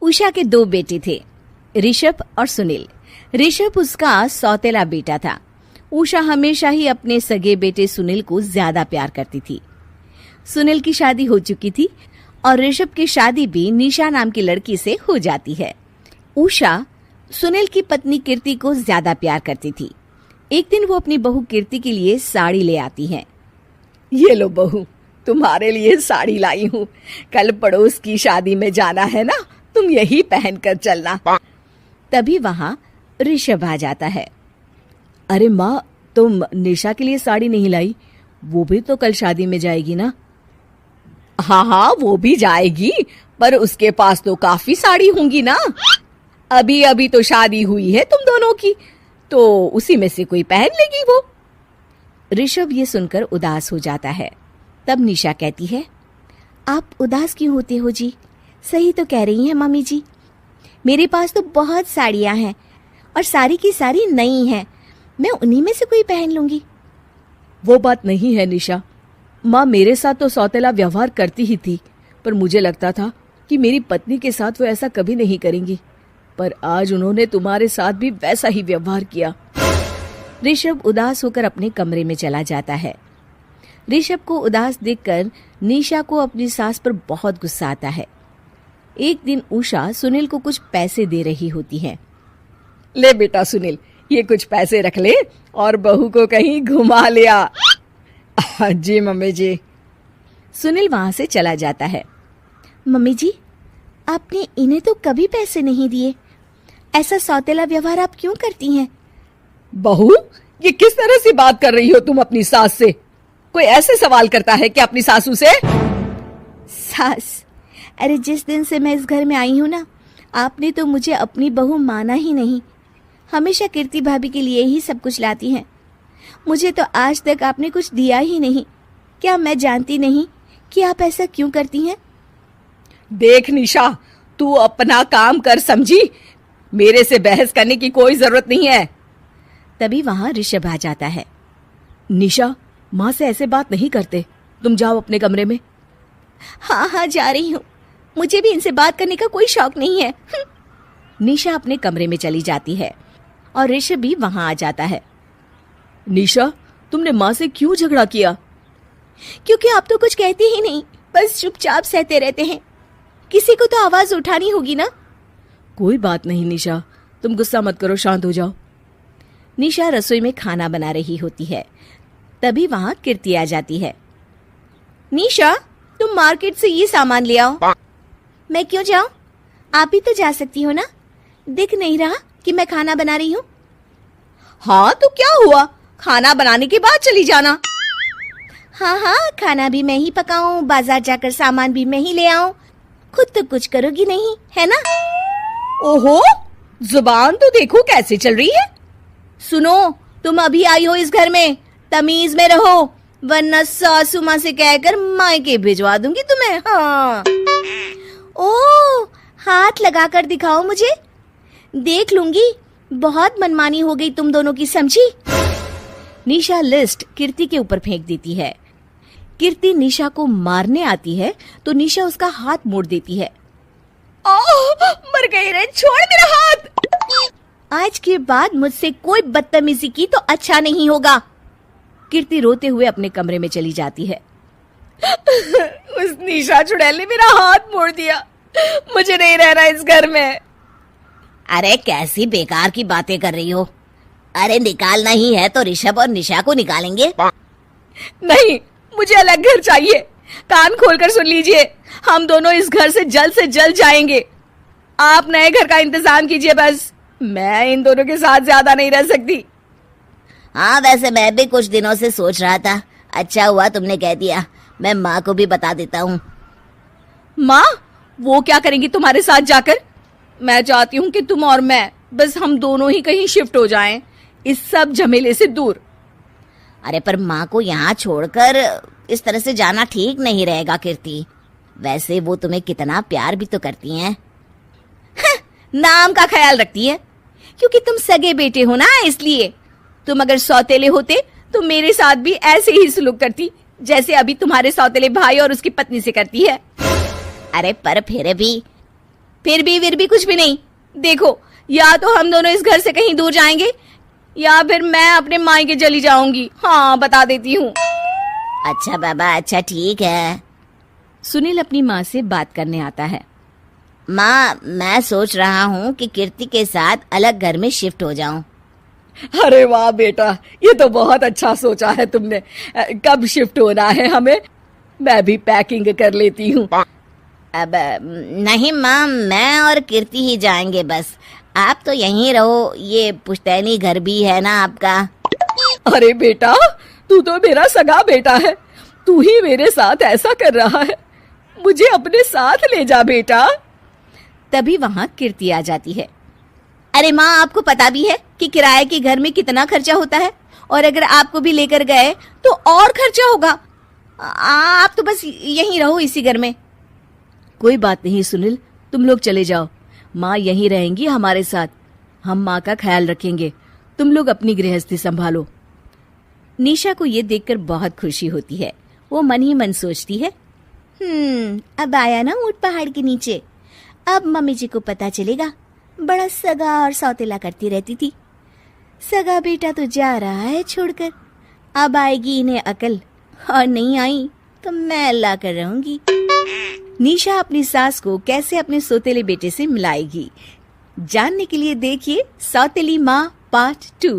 उषा के 2 बेटे थे, ऋषभ और सुनील। ऋषभ उसका सौतेला बेटा था। उषा हमेशा ही अपने सगे बेटे सुनील को ज्यादा प्यार करती थी। सुनील की शादी हो चुकी थी और ऋषभ की शादी भी निशा नाम की लड़की से हो जाती है। उषा सुनील की पत्नी कीर्ति को ज्यादा प्यार करती थी। एक दिन वो अपनी बहू कीर्ति के लिए साड़ी ले आती है। ये लो बहू, तुम्हारे लिए साड़ी लाई हूँ। कल पड़ोस की शादी में जाना है ना, तुम यही पहन कर चलना। तभी वहाँ ऋषभ आ जाता है। अरे माँ, तुम निशा के लिए साड़ी नहीं लाई? वो भी तो कल शादी में जाएगी ना? हाँ, वो भी जाएगी, पर उसके पास तो काफी साड़ी होंगी ना। अभी अभी तो शादी हुई है तुम दोनों की, तो उसी में से कोई पहन लेगी वो। ऋषभ ये सुनकर उदास हो जाता है। तब निशा कहती है, आप उदास क्यों होते हो जी? सही तो कह रही हैं मम्मी जी। मेरे पास तो बहुत साड़ियां हैं और सारी की सारी नई हैं। मैं उन्हीं में से कोई पहन लूंगी। वो बात नहीं है निशा। माँ मेरे साथ तो सौतेला व्यवहार करती ही थी, पर मुझे लगता था कि मेरी पत्नी के साथ वो ऐसा कभी नहीं करेंगी, पर आज उन्होंने तुम्हारे साथ भी वैसा ही व्यवहार किया। ऋषभ उदास होकर अपने कमरे में चला जाता है। ऋषभ को उदास देखकर निशा को अपनी सास पर बहुत गुस्सा आता है। एक दिन उषा सुनील को कुछ पैसे दे रही होती है। ले बेटा सुनील, ये कुछ पैसे रख ले और बहू को कहीं घुमा लिया। जी मम्मी जी। सुनील वहां से चला जाता है। मम्मी जी, आपने इन्हें तो कभी पैसे नहीं दिए। ऐसा सौतेला व्यवहार आप क्यों करती हैं? बहू, ये किस तरह से बात कर रही हो तुम अपनी सास से? कोई ऐसे सवाल करता है क्या अपनी सासू से? सास? अरे जिस दिन से मैं इस घर में आई हूँ ना, आपने तो मुझे अपनी बहू माना ही नहीं। हमेशा कीर्ति भाभी के लिए ही सब कुछ लाती हैं। मुझे तो आज तक आपने कुछ दिया ही नहीं। क्या मैं जानती नहीं कि आप ऐसा क्यों करती हैं? देख निशा, तू अपना काम कर, समझी? मेरे से बहस करने की कोई जरूरत नहीं है। तभी वहां ऋषभ आ जाता है। निशा, माँ से ऐसे बात नहीं करते। तुम जाओ अपने कमरे में। हाँ, जा रही हूँ। मुझे भी इनसे बात करने का कोई शौक नहीं है। निशा अपने कमरे में चली जाती है और ऋषभ भी वहां आ जाता है। निशा, तुमने माँ से क्यों झगड़ा किया? क्योंकि आप तो कुछ कहते ही नहीं, बस चुपचाप सहते रहते हैं। किसी को तो आवाज उठानी होगी ना। कोई बात नहीं निशा, तुम गुस्सा मत करो, शांत हो जाओ। निशा रसोई में खाना बना रही होती है। तभी वहां कीर्ति आ जाती है। निशा, तुम मार्केट से ये सामान ले आओ। मैं क्यों जाऊं? आप भी तो जा सकती हो ना। दिख नहीं रहा कि मैं खाना बना रही हूँ? हाँ तो क्या हुआ, खाना बनाने के बाद चली जाना। हाँ, खाना भी मैं ही पकाऊं, बाजार जाकर सामान भी मैं ही ले आऊं। खुद तो कुछ करोगी नहीं, है ना? ओहो, जुबान तो देखो कैसे चल रही है। सुनो, तुम अभी आई हो इस घर में, तमीज में रहो, वरना सासू माँ से कहकर मायके भिजवा दूंगी तुम्हें। हाँ। ओह, हाथ लगाकर दिखाओ मुझे, देख लूंगी। बहुत मनमानी हो गई तुम दोनों की, समझी? निशा लिस्ट कीर्ति के ऊपर फेंक देती है। कीर्ति निशा को मारने आती है तो निशा उसका हाथ मोड़ देती है। मर गई रे, छोड़ मेरा हाथ। आज के बाद मुझसे कोई बदतमीजी की तो अच्छा नहीं होगा। कीर्ति रोते हुए अपने कमरे में चली जाती है। उस निशा चुड़ैल ने मेरा हाथ मोड़ दिया, मुझे नहीं रहना इस घर में। अरे कैसी बेकार की बातें कर रही हो? अरे निकालना ही है तो ऋषभ और निशा को निकालेंगे। नहीं, मुझे अलग घर चाहिए। कान खोलकर सुन लीजिए, हम दोनों इस घर से जल्द जाएंगे। आप नए घर का इंतजाम कीजिए बस। मैं इन दोनों के साथ ज्यादा नहीं रह सकती। हाँ, वैसे मैं भी कुछ दिनों से सोच रहा था। अच्छा हुआ तुमने कह दिया, मैं माँ को भी बता देता हूँ। माँ, वो क्या करेंगी तुम्हारे साथ जाकर? मैं चाहती हूँ कि तुम और मैं, बस हम दोनों ही कहीं शिफ्ट हो जाएं, इस सब झमेले से दूर। अरे पर माँ को यहाँ छोड़कर इस तरह से जाना ठीक नहीं रहेगा कीर्ति। वैसे वो तुम्हें कितना प्यार भी तो करती हैं। नाम का ख्याल रखती है, क्योंकि तुम सगे बेटे हो ना, इसलिए। तुम अगर सौतेले होते तो मेरे साथ भी ऐसे ही सलूक करती जैसे अभी तुम्हारे सौतेले भाई और उसकी पत्नी से करती है। अरे पर फिर भी फिर भी कुछ भी नहीं। देखो, या तो हम दोनों इस घर से कहीं दूर जाएंगे या फिर मैं अपने मायके चली जाऊंगी। हाँ, बता देती हूँ। अच्छा बाबा, अच्छा ठीक है। सुनील अपनी माँ से बात करने आता है। माँ, मैं सोच रहा हूँ कि कीर्ति के साथ अलग घर में शिफ्ट हो जाऊं। अरे वाह बेटा, ये तो बहुत अच्छा सोचा है तुमने। कब शिफ्ट होना है हमें? मैं भी पैकिंग कर लेती हूँ। अब नहीं माँ, मैं और कीर्ति ही जाएंगे बस। आप तो यहीं रहो, ये पुश्तैनी घर भी है ना आपका। अरे बेटा, तू तो मेरा सगा बेटा है, तू ही मेरे साथ ऐसा कर रहा है। मुझे अपने साथ ले जा बेटा। तभी वहां कीर्ति आ जाती है। अरे माँ, आपको पता भी है कि किराए के घर में कितना खर्चा होता है, और अगर आपको भी लेकर गए तो और खर्चा होगा। आप तो बस यहीं रहो इसी घर में। कोई बात नहीं सुनील, तुम लोग चले जाओ। माँ यहीं रहेंगी हमारे साथ। हम माँ का ख्याल रखेंगे। तुम लोग अपनी गृहस्थी संभालो। निशा को ये देखकर बहुत खुशी होती है। वो मन ही मन सोचती है, अब आया ना ऊंट पहाड़ के नीचे। अब मम्मी जी को पता चलेगा, बड़ा सगा और सौतेला करती रहती थी। सगा बेटा तो जा रहा है छोड़कर, अब आएगी इन्हें अकल, और नहीं आई तो मैं अल्लाह कर रहूंगी। निशा अपनी सास को कैसे अपने सौतेले बेटे से मिलाएगी, जानने के लिए देखिए सौतेली माँ पार्ट 2।